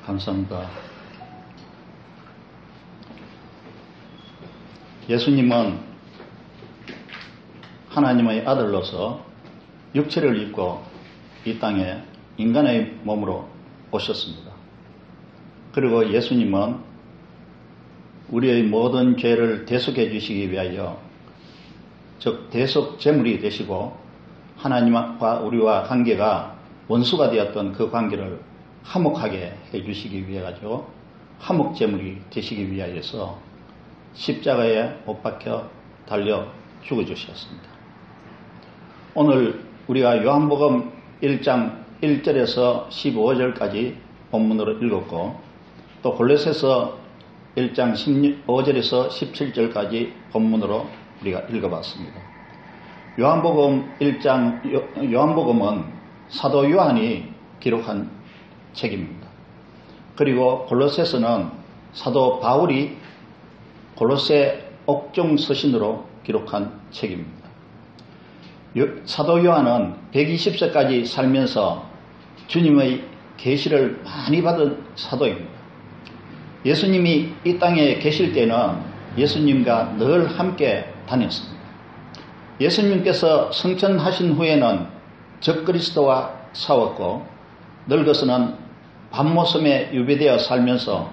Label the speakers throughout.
Speaker 1: 감사합니다. 예수님은 하나님의 아들로서 육체를 입고 이 땅에 인간의 몸으로 오셨습니다. 그리고 예수님은 우리의 모든 죄를 대속해 주시기 위하여, 즉 대속 제물이 되시고 하나님과 우리와 관계가 원수가 되었던 그 관계를 화목하게 해주시기 위해 가지고 화목 제물이 되시기 위하여서 십자가에 못 박혀 달려 죽어주셨습니다. 오늘 우리가 요한복음 1장 1절에서 15절까지 본문으로 읽었고, 또 골로새서 1장 15절에서 17절까지 본문으로 우리가 읽어봤습니다. 요한복음은 사도 요한이 기록한 책입니다. 그리고 골로새서는 사도 바울이 골로새 옥중 서신으로 기록한 책입니다. 사도 요한은 120세까지 살면서 주님의 계시를 많이 받은 사도입니다. 예수님이 이 땅에 계실 때는 예수님과 늘 함께 다녔습니다. 예수님께서 승천하신 후에는 적그리스도와 싸웠고, 늙어서는 밤모섬에 유배되어 살면서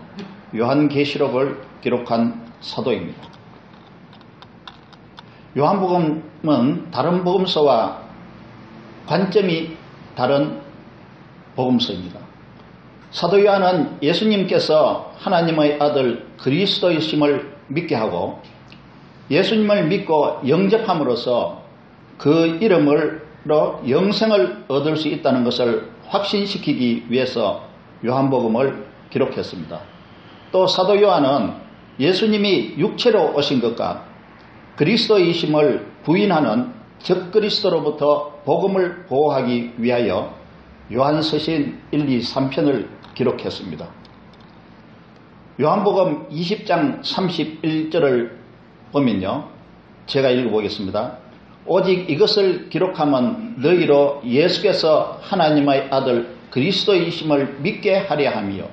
Speaker 1: 요한계시록을 기록한 사도입니다. 요한복음은 다른 복음서와 관점이 다른 복음서입니다. 사도 요한은 예수님께서 하나님의 아들 그리스도이심을 믿게 하고, 예수님을 믿고 영접함으로써 그 이름으로 영생을 얻을 수 있다는 것을 확신시키기 위해서 요한복음을 기록했습니다. 또 사도 요한은 예수님이 육체로 오신 것과 그리스도이심을 부인하는 적그리스도로부터 복음을 보호하기 위하여 요한서신 1, 2, 3편을 기록했습니다. 요한복음 20장 31절을 보면요, 제가 읽어보겠습니다. 오직 이것을 기록하면 너희로 예수께서 하나님의 아들 그리스도이심을 믿게 하려 함이요,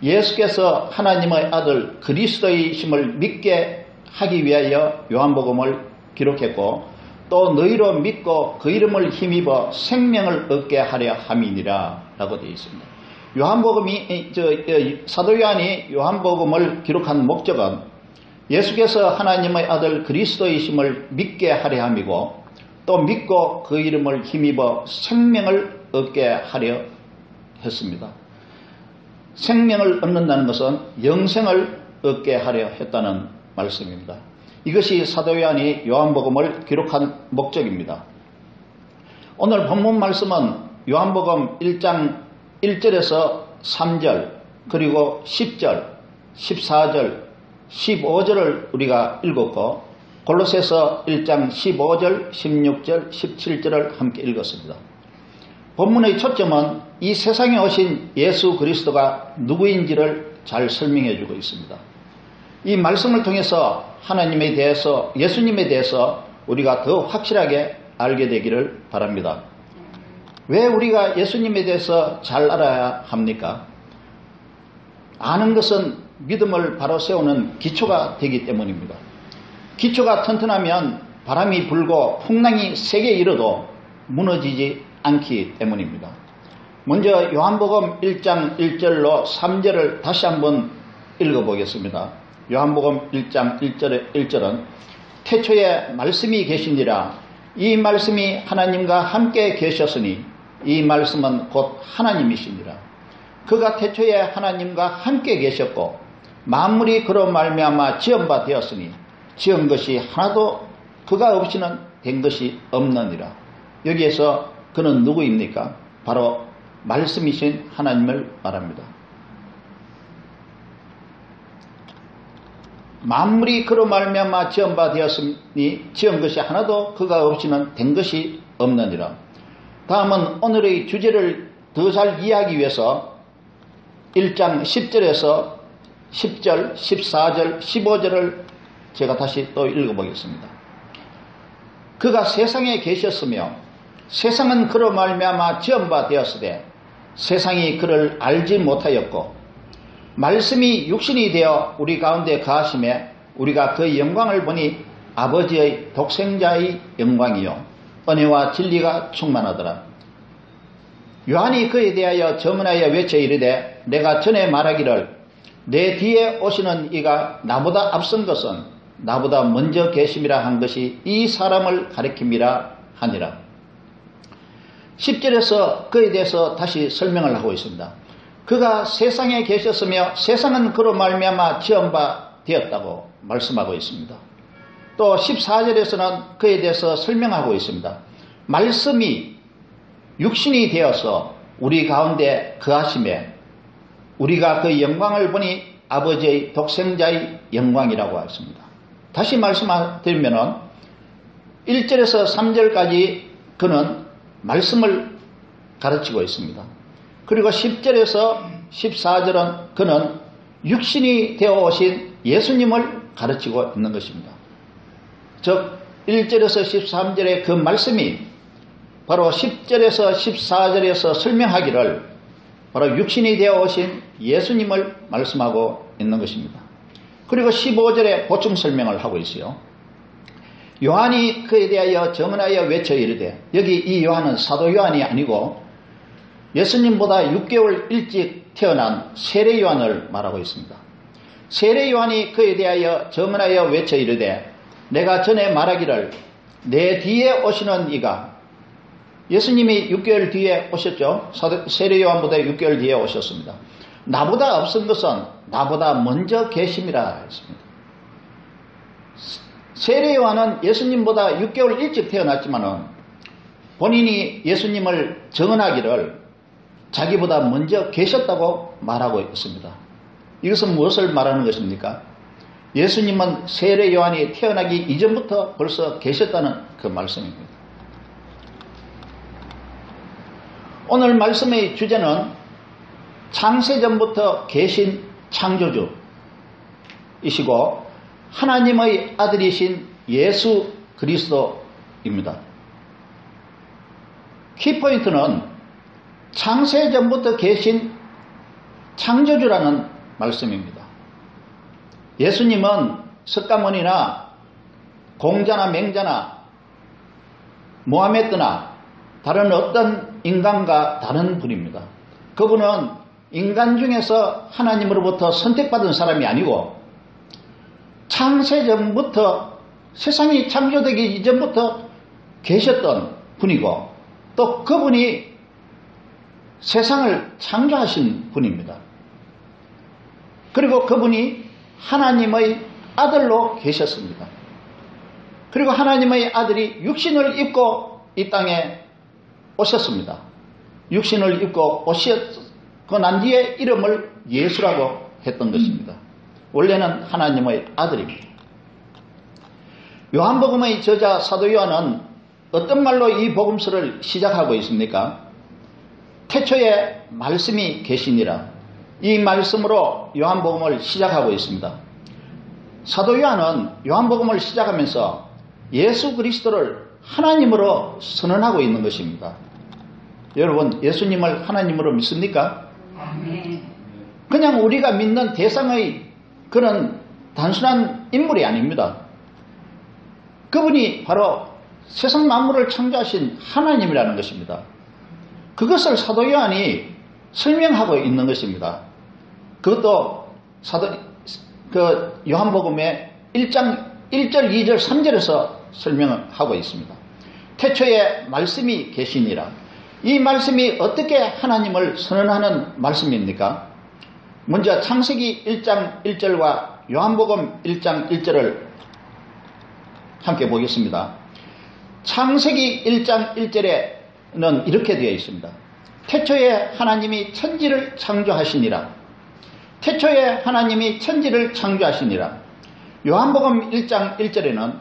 Speaker 1: 예수께서 하나님의 아들 그리스도이심을 믿게 하기 위하여 요한복음을 기록했고, 또 너희로 믿고 그 이름을 힘입어 생명을 얻게 하려 함이니라 라고 되어 있습니다. 사도 요한이 요한복음을 기록한 목적은 예수께서 하나님의 아들 그리스도이심을 믿게 하려 함이고, 또 믿고 그 이름을 힘입어 생명을 얻게 하려 했습니다. 생명을 얻는다는 것은 영생을 얻게 하려 했다는 말씀입니다. 이것이 사도 요한이 요한복음을 기록한 목적입니다. 오늘 본문 말씀은 요한복음 1장 1절에서 3절, 그리고 10절, 14절, 15절을 우리가 읽었고, 골로새서 1장 15절, 16절, 17절을 함께 읽었습니다. 본문의 초점은 이 세상에 오신 예수 그리스도가 누구인지를 잘 설명해 주고 있습니다. 이 말씀을 통해서 하나님에 대해서, 예수님에 대해서 우리가 더 확실하게 알게 되기를 바랍니다. 왜 우리가 예수님에 대해서 잘 알아야 합니까? 아는 것은 믿음을 바로 세우는 기초가 되기 때문입니다. 기초가 튼튼하면 바람이 불고 풍랑이 세게 일어도 무너지지 않기 때문입니다. 먼저 요한복음 1장 1절로 3절을 다시 한번 읽어보겠습니다. 요한복음 1장 1절은 태초에 말씀이 계시니라. 이 말씀이 하나님과 함께 계셨으니 이 말씀은 곧 하나님이시니라. 그가 태초에 하나님과 함께 계셨고 만물이 그로 말미암아 지은 바 되었으니 지은 것이 하나도 그가 없이는 된 것이 없느니라. 여기에서 그는 누구입니까? 바로 말씀이신 하나님을 말합니다. 만물이 그로 말미암아 지은 바 되었으니 지은 것이 하나도 그가 없이는 된 것이 없느니라. 다음은 오늘의 주제를 더 잘 이해하기 위해서 1장 10절에서 10절, 14절, 15절을 제가 다시 또 읽어보겠습니다. 그가 세상에 계셨으며 세상은 그로 말미암아 지은 바 되었으되 세상이 그를 알지 못하였고 말씀이 육신이 되어 우리 가운데 거하심에 우리가 그 영광을 보니 아버지의 독생자의 영광이요 은혜와 진리가 충만하더라. 요한이 그에 대하여 저문하여 외쳐 이르되 내가 전에 말하기를 내 뒤에 오시는 이가 나보다 앞선 것은 나보다 먼저 계심이라 한 것이 이 사람을 가리킴이라 하니라. 10절에서 그에 대해서 다시 설명을 하고 있습니다. 그가 세상에 계셨으며 세상은 그로 말미암아 지은 바 되었다고 말씀하고 있습니다. 또 14절에서는 그에 대해서 설명하고 있습니다. 말씀이 육신이 되어서 우리 가운데 거하심에 우리가 그 영광을 보니 아버지의 독생자의 영광이라고 했습니다. 다시 말씀드리면 1절에서 3절까지 그는 말씀을 가르치고 있습니다. 그리고 10절에서 14절은 그는 육신이 되어 오신 예수님을 가르치고 있는 것입니다. 즉 1절에서 13절의 그 말씀이 바로 10절에서 14절에서 설명하기를 바로 육신이 되어 오신 예수님을 말씀하고 있는 것입니다. 그리고 15절에 보충 설명을 하고 있어요. 요한이 그에 대하여 저문하여 외쳐 이르되, 여기 이 요한은 사도 요한이 아니고 예수님보다 6개월 일찍 태어난 세례 요한을 말하고 있습니다. 세례 요한이 그에 대하여 저문하여 외쳐 이르되 내가 전에 말하기를 내 뒤에 오시는 이가, 예수님이 6개월 뒤에 오셨죠. 세례 요한보다 6개월 뒤에 오셨습니다. 나보다 앞선 것은 나보다 먼저 계심이라 했습니다. 세례 요한은 예수님보다 6개월 일찍 태어났지만은 본인이 예수님을 증언하기를 자기보다 먼저 계셨다고 말하고 있습니다. 이것은 무엇을 말하는 것입니까? 예수님은 세례 요한이 태어나기 이전부터 벌써 계셨다는 그 말씀입니다. 오늘 말씀의 주제는 창세전부터 계신 창조주이시고 하나님의 아들이신 예수 그리스도입니다. 키포인트는 창세전부터 계신 창조주라는 말씀입니다. 예수님은 석가모니나 공자나 맹자나 모하메드나 다른 어떤 인간과 다른 분입니다. 그분은 인간 중에서 하나님으로부터 선택받은 사람이 아니고 창세전부터 세상이 창조되기 이전부터 계셨던 분이고 또 그분이 세상을 창조하신 분입니다. 그리고 그분이 하나님의 아들로 계셨습니다. 그리고 하나님의 아들이 육신을 입고 이 땅에 오셨습니다. 육신을 입고 오셨고 난 뒤에 이름을 예수라고 했던 것입니다. 원래는 하나님의 아들입니다. 요한복음의 저자 사도 요한은 어떤 말로 이 복음서를 시작하고 있습니까? 태초에 말씀이 계시니라. 이 말씀으로 요한복음을 시작하고 있습니다. 사도 요한은 요한복음을 시작하면서 예수 그리스도를 하나님으로 선언하고 있는 것입니다. 여러분, 예수님을 하나님으로 믿습니까? 그냥 우리가 믿는 대상의 그런 단순한 인물이 아닙니다. 그분이 바로 세상 만물을 창조하신 하나님이라는 것입니다. 그것을 사도 요한이 설명하고 있는 것입니다. 그것도 요한복음의 1장 1절, 2절, 3절에서 설명을 하고 있습니다. 태초에 말씀이 계시니라. 이 말씀이 어떻게 하나님을 선언하는 말씀입니까? 먼저 창세기 1장 1절과 요한복음 1장 1절을 함께 보겠습니다. 창세기 1장 1절에는 이렇게 되어 있습니다. 태초에 하나님이 천지를 창조하시니라. 태초에 하나님이 천지를 창조하시니라. 요한복음 1장 1절에는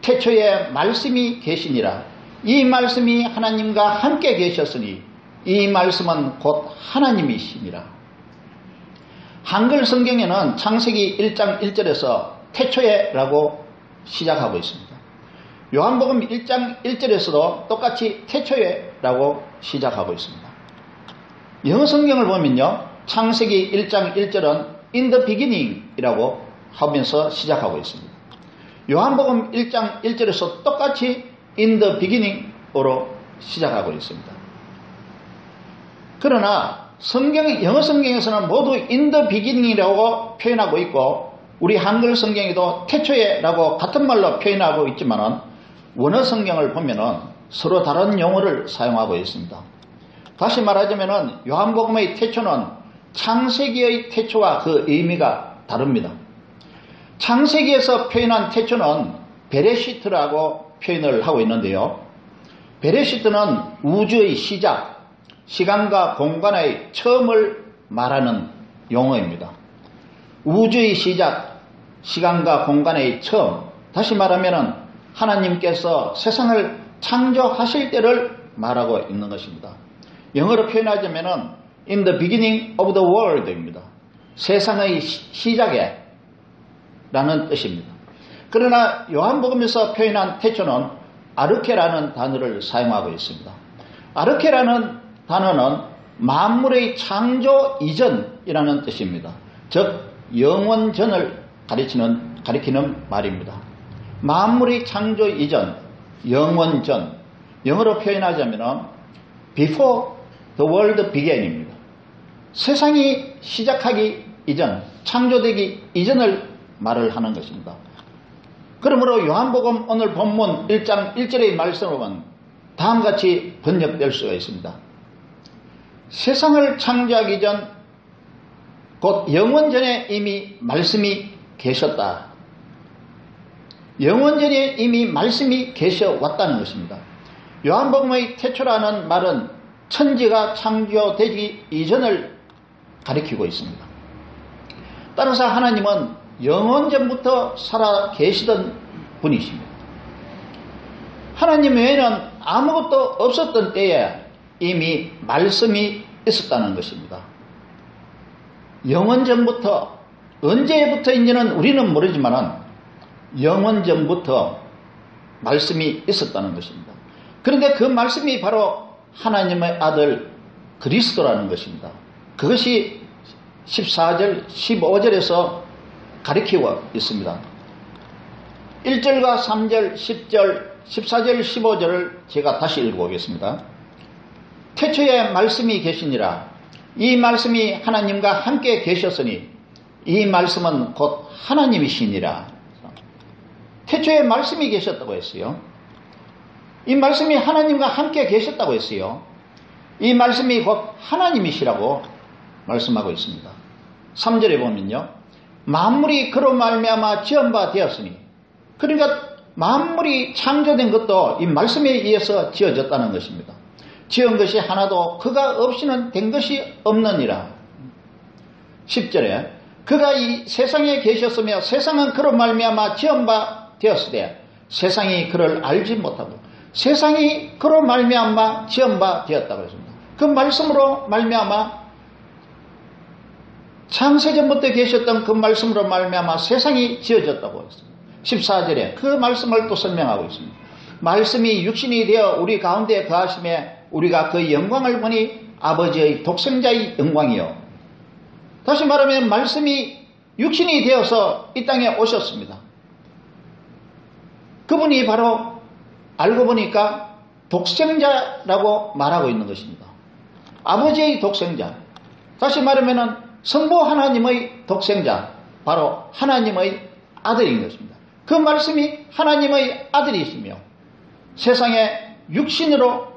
Speaker 1: 태초에 말씀이 계시니라. 이 말씀이 하나님과 함께 계셨으니 이 말씀은 곧 하나님이시니라. 한글 성경에는 창세기 1장 1절에서 태초에라고 시작하고 있습니다. 요한복음 1장 1절에서도 똑같이 태초에라고 시작하고 있습니다. 영어 성경을 보면요, 창세기 1장 1절은 In the beginning 이라고 하면서 시작하고 있습니다. 요한복음 1장 1절에서 똑같이 In the beginning 으로 시작하고 있습니다. 그러나 영어 성경에서는 모두 In the beginning 이라고 표현하고 있고 우리 한글 성경에도 태초에 라고 같은 말로 표현하고 있지만 원어 성경을 보면은 서로 다른 용어를 사용하고 있습니다. 다시 말하자면 요한복음의 태초는 창세기의 태초와 그 의미가 다릅니다. 창세기에서 표현한 태초는 베레시트라고 표현을 하고 있는데요. 베레시트는 우주의 시작, 시간과 공간의 처음을 말하는 용어입니다. 우주의 시작, 시간과 공간의 처음, 다시 말하면 하나님께서 세상을 창조하실 때를 말하고 있는 것입니다. 영어로 표현하자면 In the beginning of the world입니다. 세상의 시작에 라는 뜻입니다. 그러나 요한복음에서 표현한 태초는 아르케라는 단어를 사용하고 있습니다. 아르케라는 단어는 만물의 창조 이전이라는 뜻입니다. 즉 영원전을 가리키는 말입니다. 만물의 창조 이전, 영원전, 영어로 표현하자면 Before the world began입니다. 세상이 시작하기 이전, 창조되기 이전을 말을 하는 것입니다. 그러므로 요한복음 오늘 본문 1장 1절의 말씀은 다음같이 번역될 수가 있습니다. 세상을 창조하기 전 곧 영원전에 이미 말씀이 계셨다. 영원전에 이미 말씀이 계셔왔다는 것입니다. 요한복음의 태초라는 말은 천지가 창조되기 이전을 가리키고 있습니다. 따라서 하나님은 영원전부터 살아 계시던 분이십니다. 하나님 외에는 아무것도 없었던 때에 이미 말씀이 있었다는 것입니다. 영원전부터, 언제부터인지는 우리는 모르지만 영원전부터 말씀이 있었다는 것입니다. 그런데 그 말씀이 바로 하나님의 아들 그리스도라는 것입니다. 그것이 14절, 15절에서 가리키고 있습니다. 1절과 3절, 10절, 14절, 15절을 제가 다시 읽어보겠습니다. 태초에 말씀이 계시니라. 이 말씀이 하나님과 함께 계셨으니 이 말씀은 곧 하나님이시니라. 태초에 말씀이 계셨다고 했어요. 이 말씀이 하나님과 함께 계셨다고 했어요. 이 말씀이 곧 하나님이시라고 말씀하고 있습니다. 3절에 보면요. 만물이 그로 말미암아 지은 바 되었으니, 그러니까 만물이 창조된 것도 이 말씀에 의해서 지어졌다는 것입니다. 지은 것이 하나도 그가 없이는 된 것이 없느니라. 10절에 그가 이 세상에 계셨으며 세상은 그로 말미암아 지은 바 되었으되 세상이 그를 알지 못하고 세상이 그로 말미암아 지은 바 되었다고 했습니다. 그 말씀으로 말미암아 창세전부터 계셨던 그 말씀으로 말미암아 세상이 지어졌다고 했습니다. 14절에 그 말씀을 또 설명하고 있습니다. 말씀이 육신이 되어 우리 가운데 거하심에 우리가 그 영광을 보니 아버지의 독생자의 영광이요. 다시 말하면 말씀이 육신이 되어서 이 땅에 오셨습니다. 그분이 바로 알고 보니까 독생자라고 말하고 있는 것입니다. 아버지의 독생자. 다시 말하면 성부 하나님의 독생자, 바로 하나님의 아들인 것입니다. 그 말씀이 하나님의 아들이시며 세상에 육신으로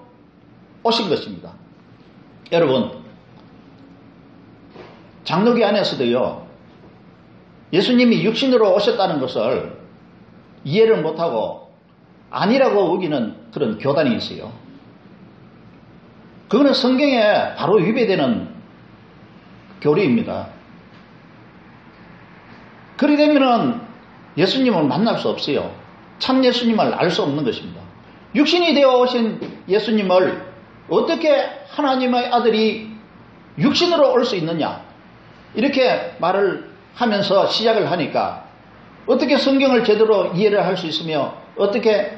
Speaker 1: 오신 것입니다. 여러분, 장로교 안에서도요, 예수님이 육신으로 오셨다는 것을 이해를 못하고 아니라고 우기는 그런 교단이 있어요. 그거는 성경에 바로 위배되는 교리입니다. 그렇게 되면은 예수님을 만날 수 없어요. 참 예수님을 알 수 없는 것입니다. 육신이 되어 오신 예수님을 어떻게 하나님의 아들이 육신으로 올 수 있느냐, 이렇게 말을 하면서 시작을 하니까 어떻게 성경을 제대로 이해를 할 수 있으며 어떻게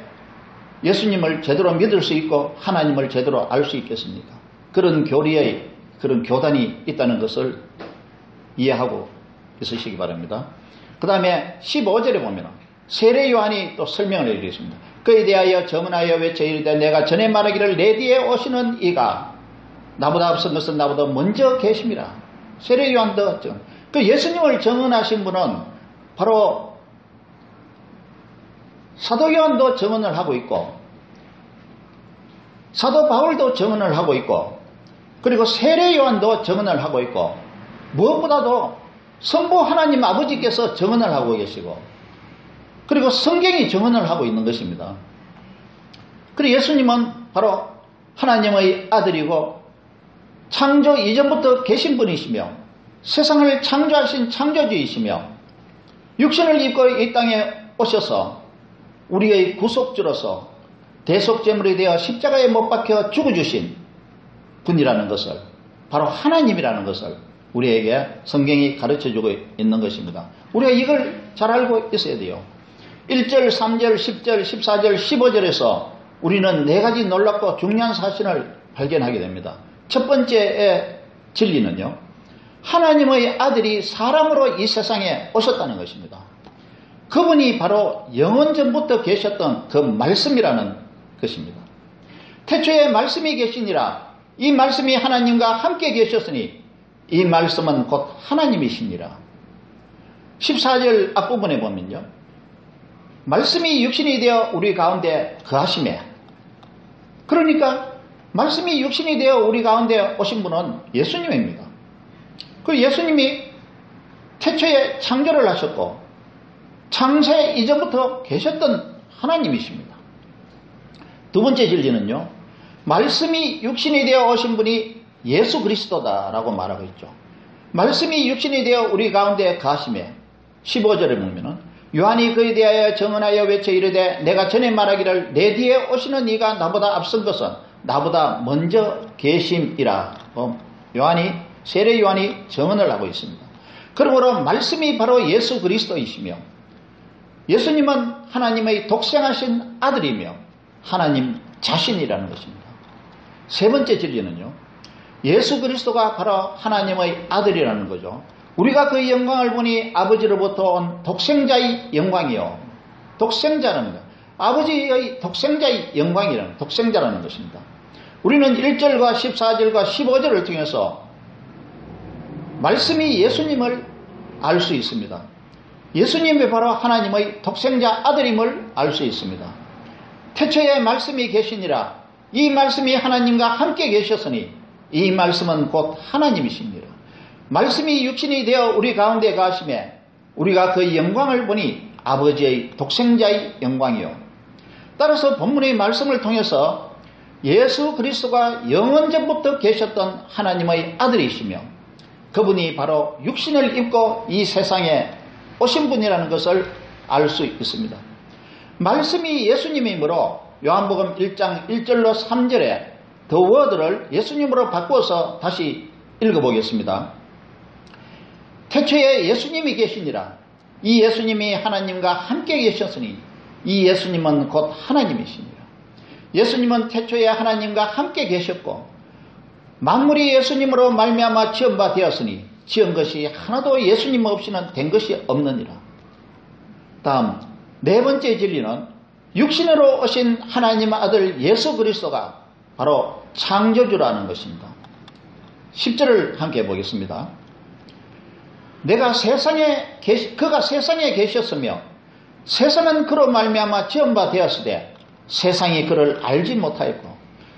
Speaker 1: 예수님을 제대로 믿을 수 있고 하나님을 제대로 알 수 있겠습니까? 그런 교리의 그런 교단이 있다는 것을 이해하고 있으시기 바랍니다. 그 다음에 15절에 보면 세례 요한이 또 설명을 해드리겠습니다. 그에 대하여 정언하여 외쳐 이르되 내가 전에 말하기를 내 뒤에 오시는 이가 나보다 앞선 것은 나보다 먼저 계심이라. 세례 요한도 그 예수님을 정언하신 분은 바로 사도 요한도 정언을 하고 있고 사도 바울도 정언을 하고 있고 그리고 세례 요한도 정언을 하고 있고 무엇보다도 성부 하나님 아버지께서 정언을 하고 계시고 그리고 성경이 정언을 하고 있는 것입니다. 그리고 예수님은 바로 하나님의 아들이고 창조 이전부터 계신 분이시며 세상을 창조하신 창조주이시며 육신을 입고 이 땅에 오셔서 우리의 구속주로서 대속제물이 되어 십자가에 못 박혀 죽어주신 분이라는 것을 바로 하나님이라는 것을 우리에게 성경이 가르쳐주고 있는 것입니다. 우리가 이걸 잘 알고 있어야 돼요. 1절, 3절, 10절, 14절, 15절에서 우리는 네 가지 놀랍고 중요한 사실을 발견하게 됩니다. 첫 번째의 진리는요, 하나님의 아들이 사람으로 이 세상에 오셨다는 것입니다. 그분이 바로 영원 전부터 계셨던 그 말씀이라는 것입니다. 태초에 말씀이 계시니라. 이 말씀이 하나님과 함께 계셨으니 이 말씀은 곧 하나님이시니라. 14절 앞부분에 보면요, 말씀이 육신이 되어 우리 가운데 거하심에, 그러니까 말씀이 육신이 되어 우리 가운데 오신 분은 예수님입니다. 그 예수님이 태초에 창조를 하셨고 창세 이전부터 계셨던 하나님이십니다. 두 번째 진리는요, 말씀이 육신이 되어 오신 분이 예수 그리스도다라고 말하고 있죠. 말씀이 육신이 되어 우리 가운데 가심에 15절에 보면은 요한이 그에 대하여 정언하여 외쳐 이르되 내가 전에 말하기를 내 뒤에 오시는 이가 나보다 앞선 것은 나보다 먼저 계심이라. 세례 요한이 정언을 하고 있습니다. 그러므로 말씀이 바로 예수 그리스도이시며 예수님은 하나님의 독생하신 아들이며 하나님 자신이라는 것입니다. 세 번째 진리는요, 예수 그리스도가 바로 하나님의 아들이라는 거죠. 우리가 그 영광을 보니 아버지로부터 온 독생자의 영광이요. 독생자라는 것. 아버지의 독생자의 영광이라는 독생자라는 것입니다. 우리는 1절과 14절과 15절을 통해서 말씀이 예수님을 알 수 있습니다. 예수님이 바로 하나님의 독생자 아들임을 알 수 있습니다. 태초에 말씀이 계시니라. 이 말씀이 하나님과 함께 계셨으니 이 말씀은 곧 하나님이십니다. 말씀이 육신이 되어 우리 가운데 가심에 우리가 그 영광을 보니 아버지의 독생자의 영광이요. 따라서 본문의 말씀을 통해서 예수 그리스도가 영원전부터 계셨던 하나님의 아들이시며 그분이 바로 육신을 입고 이 세상에 오신 분이라는 것을 알 수 있습니다. 말씀이 예수님이므로 요한복음 1장 1절로 3절에 더 워드를 예수님으로 바꾸어서 다시 읽어보겠습니다. 태초에 예수님이 계시니라. 이 예수님이 하나님과 함께 계셨으니 이 예수님은 곧 하나님이시니라. 예수님은 태초에 하나님과 함께 계셨고 만물이 예수님으로 말미암아 지은 바 되었으니 지은 것이 하나도 예수님 없이는 된 것이 없느니라. 다음 네 번째 진리는 육신으로 오신 하나님 아들 예수 그리스도가 바로 창조주라는 것입니다. 10절을 함께 보겠습니다. 그가 세상에 계셨으며 세상은 그로 말미암아 지은 바 되었으되 세상이 그를 알지 못하였고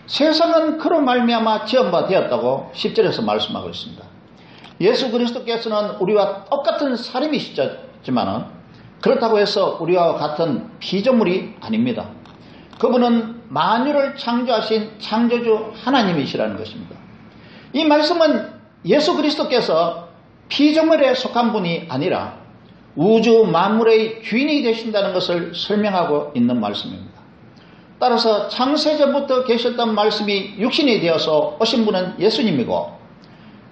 Speaker 1: 세상은 그로 말미암아 지은 바 되었다고 10절에서 말씀하고 있습니다. 예수 그리스도께서는 우리와 똑같은 사람이시지만은 그렇다고 해서 우리와 같은 피조물이 아닙니다. 그분은 만유를 창조하신 창조주 하나님이시라는 것입니다. 이 말씀은 예수 그리스도께서 피조물에 속한 분이 아니라 우주 만물의 주인이 되신다는 것을 설명하고 있는 말씀입니다. 따라서 창세전부터 계셨던 말씀이 육신이 되어서 오신 분은 예수님이고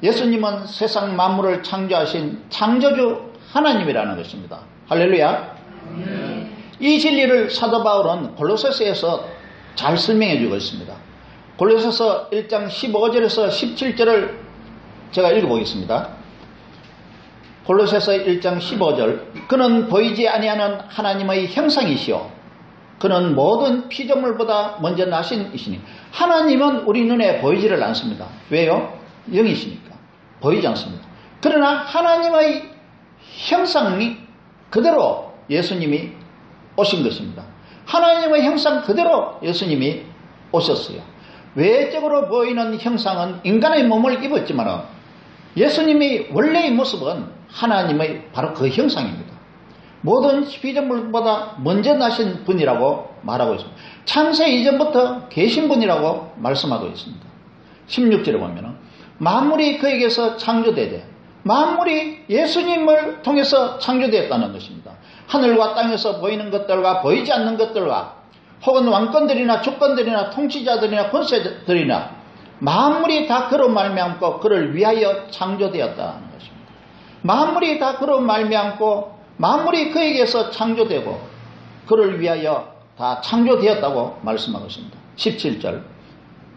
Speaker 1: 예수님은 세상 만물을 창조하신 창조주 하나님이라는 것입니다. 할렐루야. 이 진리를 사도 바울은 골로새서에서 잘 설명해 주고 있습니다. 골로새서 1장 15절에서 17절을 제가 읽어보겠습니다. 골로새서 1장 15절. 그는 보이지 아니하는 하나님의 형상이시오. 그는 모든 피조물보다 먼저 나신 이시니. 하나님은 우리 눈에 보이지를 않습니다. 왜요? 영이시니까. 보이지 않습니다. 그러나 하나님의 형상이 그대로 예수님이 오신 것입니다. 하나님의 형상 그대로 예수님이 오셨어요. 외적으로 보이는 형상은 인간의 몸을 입었지만 예수님이 원래의 모습은 하나님의 바로 그 형상입니다. 모든 피조물보다 먼저 나신 분이라고 말하고 있습니다. 창세 이전부터 계신 분이라고 말씀하고 있습니다. 16절에 보면 만물이 그에게서 창조되되, 만물이 예수님을 통해서 창조되었다는 것입니다. 하늘과 땅에서 보이는 것들과 보이지 않는 것들과 혹은 왕권들이나 주권들이나 통치자들이나 권세들이나 만물이 다 그로 말미암고 그를 위하여 창조되었다는 것입니다. 만물이 다 그로 말미암고 만물이 그에게서 창조되고 그를 위하여 다 창조되었다고 말씀하고 있습니다. 17절.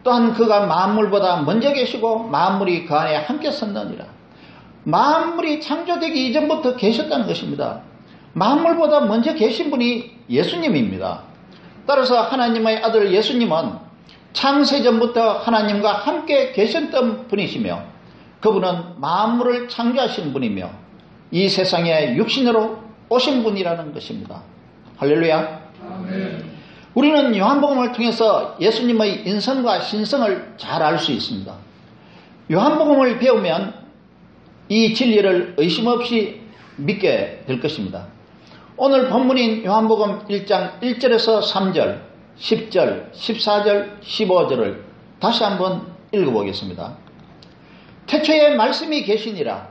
Speaker 1: 또한 그가 만물보다 먼저 계시고 만물이 그 안에 함께 섰느니라. 만물이 창조되기 이전부터 계셨다는 것입니다. 만물보다 먼저 계신 분이 예수님입니다. 따라서 하나님의 아들 예수님은 창세전부터 하나님과 함께 계셨던 분이시며 그분은 만물을 창조하신 분이며 이 세상에 육신으로 오신 분이라는 것입니다. 할렐루야. 아멘. 우리는 요한복음을 통해서 예수님의 인성과 신성을 잘 알 수 있습니다. 요한복음을 배우면 이 진리를 의심 없이 믿게 될 것입니다. 오늘 본문인 요한복음 1장 1절에서 3절, 10절, 14절, 15절을 다시 한번 읽어보겠습니다. 태초에 말씀이 계시니라.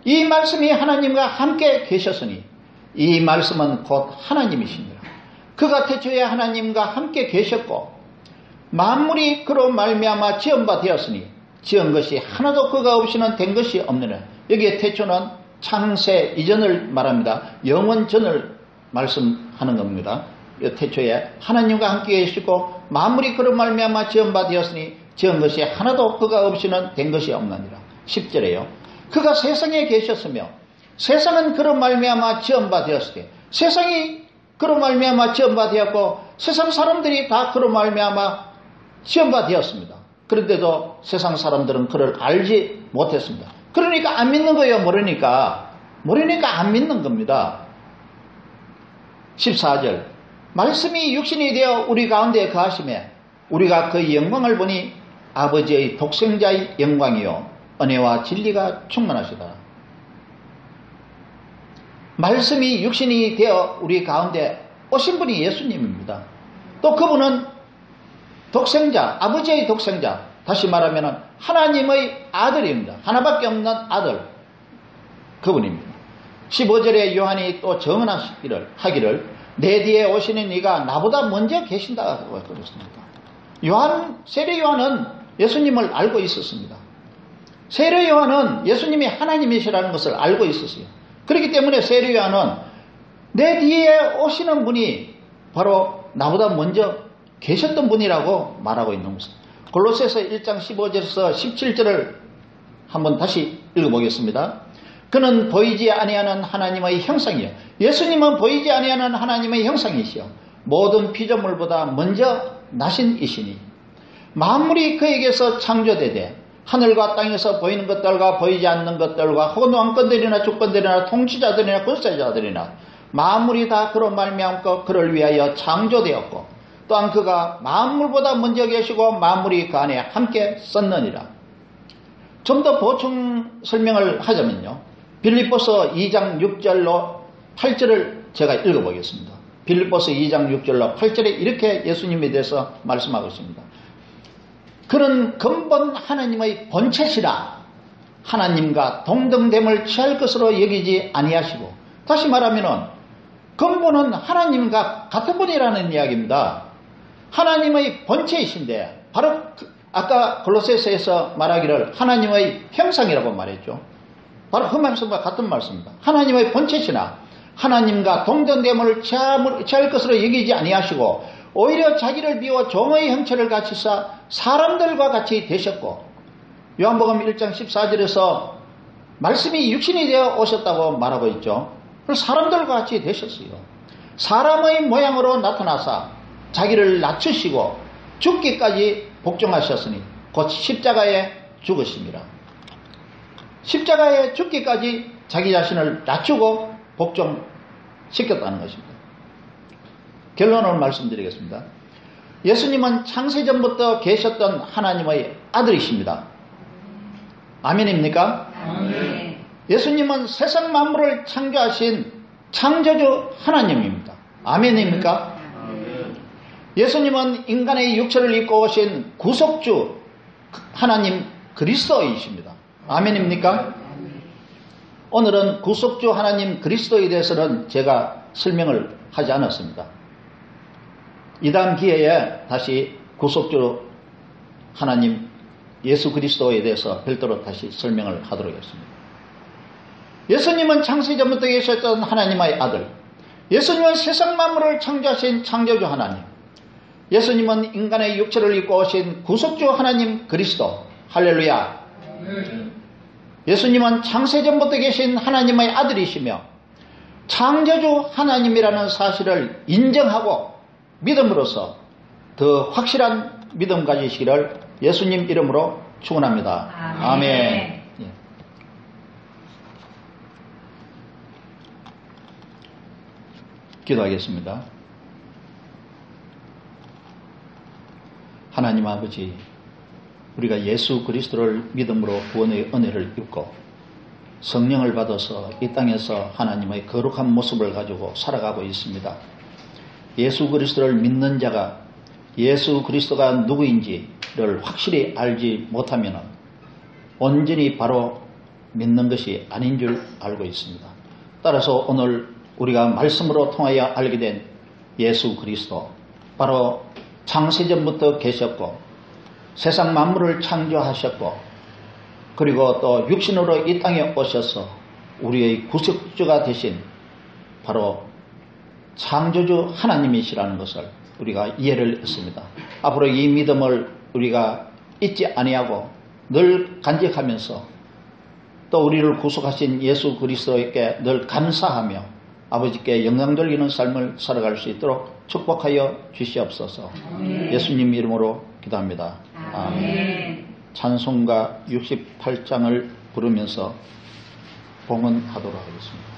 Speaker 1: 이 말씀이 하나님과 함께 계셨으니 이 말씀은 곧 하나님이시니라. 그가 태초에 하나님과 함께 계셨고 만물이 그로 말미암아 지은 바 되었으니 지은 것이 하나도 그가 없이는 된 것이 없느니라. 여기에 태초는 창세 이전을 말합니다. 영원 전을 말씀하는 겁니다. 태초에 하나님과 함께 계시고 만물이 그로 말미암아 지은 바 되었으니 지은 것이 하나도 그가 없이는 된 것이 없느니라. 10절에요. 그가 세상에 계셨으며 세상은 그로 말미암아 지은 바 되었을 때 세상이 그로 말미암아 지은 바 되었고 세상 사람들이 다 그로 말미암아 지은 바 되었습니다. 그런데도 세상 사람들은 그를 알지 못했습니다. 그러니까 안 믿는 거예요. 모르니까 안 믿는 겁니다. 14절. 말씀이 육신이 되어 우리 가운데 거하시매 우리가 그 영광을 보니 아버지의 독생자의 영광이요 은혜와 진리가 충만하시다. 말씀이 육신이 되어 우리 가운데 오신 분이 예수님입니다. 또 그분은 독생자, 아버지의 독생자, 다시 말하면 하나님의 아들입니다. 하나밖에 없는 아들, 그분입니다. 15절에 요한이 또 증언하기를 내 뒤에 오시는 이가 나보다 먼저 계신다고 그랬습니다. 세례 요한은 예수님을 알고 있었습니다. 세례 요한은 예수님이 하나님이시라는 것을 알고 있었어요. 그렇기 때문에 세례 요한은 내 뒤에 오시는 분이 바로 나보다 먼저 계셨던 분이라고 말하고 있는 것입니다. 골로새서 1장 15절에서 17절을 한번 다시 읽어보겠습니다. 그는 보이지 아니하는 하나님의 형상이요. 예수님은 보이지 아니하는 하나님의 형상이시요. 모든 피조물보다 먼저 나신 이시니 만물이 그에게서 창조되되 하늘과 땅에서 보이는 것들과 보이지 않는 것들과 혹은 왕권들이나 주권들이나 통치자들이나 권세자들이나 만물이 다 그로 말미암고 그를 위하여 창조되었고 또한 그가 만물보다 먼저 계시고 만물이 그 안에 함께 섰느니라. 좀 더 보충 설명을 하자면요. 빌립보서 2장 6절로 8절을 제가 읽어보겠습니다. 빌립보서 2장 6절로 8절에 이렇게 예수님에 대해서 말씀하고 있습니다. 그는 근본 하나님의 본체시라 하나님과 동등됨을 취할 것으로 여기지 아니하시고, 다시 말하면 근본은 하나님과 같은 분이라는 이야기입니다. 하나님의 본체이신데 바로 아까 골로새서에서 말하기를 하나님의 형상이라고 말했죠. 바로 그 말씀과 같은 말씀입니다. 하나님의 본체시나 하나님과 동등됨을 취할 것으로 여기지 아니하시고 오히려 자기를 비워 종의 형체를 갖추사 사람들과 같이 되셨고 요한복음 1장 14절에서 말씀이 육신이 되어 오셨다고 말하고 있죠. 사람들과 같이 되셨어요. 사람의 모양으로 나타나사 자기를 낮추시고 죽기까지 복종하셨으니 곧 십자가에 죽으십니다. 십자가에 죽기까지 자기 자신을 낮추고 복종시켰다는 것입니다. 결론을 말씀드리겠습니다. 예수님은 창세전부터 계셨던 하나님의 아들이십니다. 아멘입니까?
Speaker 2: 아멘.
Speaker 1: 예수님은 세상 만물을 창조하신 창조주 하나님입니다. 아멘입니까?
Speaker 2: 아멘.
Speaker 1: 예수님은 인간의 육체를 입고 오신 구속주 하나님 그리스도이십니다. 아멘입니까? 오늘은 구속주 하나님 그리스도에 대해서는 제가 설명을 하지 않았습니다. 이 다음 기회에 다시 구속주 하나님 예수 그리스도에 대해서 별도로 다시 설명을 하도록 하겠습니다. 예수님은 창세전부터 계셨던 하나님의 아들, 예수님은 세상 만물을 창조하신 창조주 하나님, 예수님은 인간의 육체를 입고 오신 구속주 하나님 그리스도. 할렐루야. 예수님은 창세전부터 계신 하나님의 아들이시며 창조주 하나님이라는 사실을 인정하고 믿음으로써 더 확실한 믿음 가지시기를 예수님 이름으로 축원합니다. 아멘. 예. 기도하겠습니다. 하나님 아버지, 우리가 예수 그리스도를 믿음으로 구원의 은혜를 입고 성령을 받아서 이 땅에서 하나님의 거룩한 모습을 가지고 살아가고 있습니다. 예수 그리스도를 믿는 자가 예수 그리스도가 누구인지를 확실히 알지 못하면 온전히 바로 믿는 것이 아닌 줄 알고 있습니다. 따라서 오늘 우리가 말씀으로 통하여 알게 된 예수 그리스도, 바로 창세전부터 계셨고 세상 만물을 창조하셨고 그리고 또 육신으로 이 땅에 오셔서 우리의 구속주가 되신 바로 창조주 하나님이시라는 것을 우리가 이해를 했습니다. 앞으로 이 믿음을 우리가 잊지 아니하고 늘 간직하면서 또 우리를 구속하신 예수 그리스도에게 늘 감사하며 아버지께 영광 돌리는 삶을 살아갈 수 있도록 축복하여 주시옵소서. 예수님 이름으로 기도합니다. 아멘. 찬송가 68장을 부르면서 봉헌하도록 하겠습니다.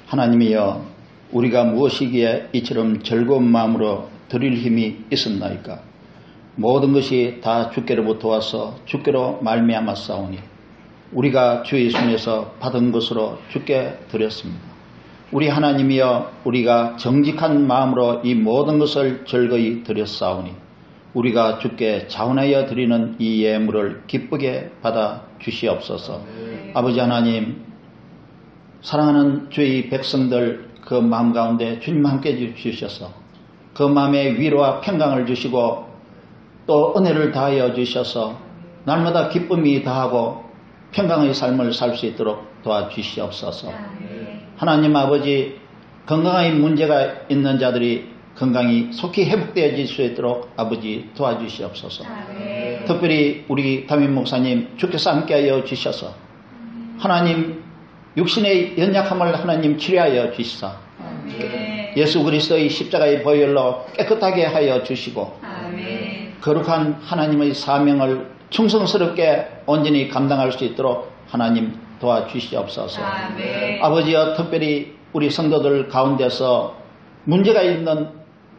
Speaker 1: 하나님이여, 우리가 무엇이기에 이처럼 즐거운 마음으로 드릴 힘이 있었나이까? 모든 것이 다 주께로부터 와서 주께로 말미암았사오니 우리가 주의 손에서 받은 것으로 주께 드렸습니다. 우리 하나님이여 우리가 정직한 마음으로 이 모든 것을 즐거이 드렸사오니 우리가 주께 자원하여 드리는 이 예물을 기쁘게 받아 주시옵소서. 아버지 하나님, 사랑하는 주의 백성들 그 마음 가운데 주님 함께 주셔서 그 마음에 위로와 평강을 주시고 또 은혜를 다하여 주셔서 날마다 기쁨이 다하고 평강의 삶을 살 수 있도록 도와주시옵소서. 하나님 아버지, 건강의 문제가 있는 자들이 건강이 속히 회복되어질 수 있도록 아버지 도와주시옵소서. 특별히 우리 담임 목사님 주께서 함께하여 주셔서 하나님 육신의 연약함을 하나님 치료하여 주시사 예수 그리스도의 십자가의 보혈로 깨끗하게 하여 주시고 거룩한 하나님의 사명을 충성스럽게 온전히 감당할 수 있도록 하나님 도와주시옵소서. 아버지여, 특별히 우리 성도들 가운데서 문제가 있는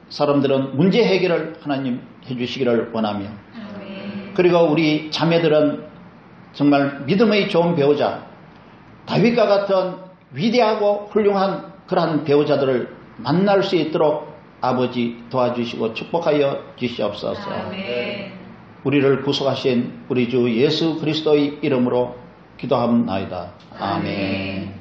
Speaker 1: 사람들은 문제 해결을 하나님 해주시기를 원하며 그리고 우리 자매들은 정말 믿음의 좋은 배우자 다윗과 같은 위대하고 훌륭한 그러한 배우자들을 만날 수 있도록 아버지 도와주시고 축복하여 주시옵소서. 우리를 구속하신 우리 주 예수 그리스도의 이름으로 기도합나이다. 아멘.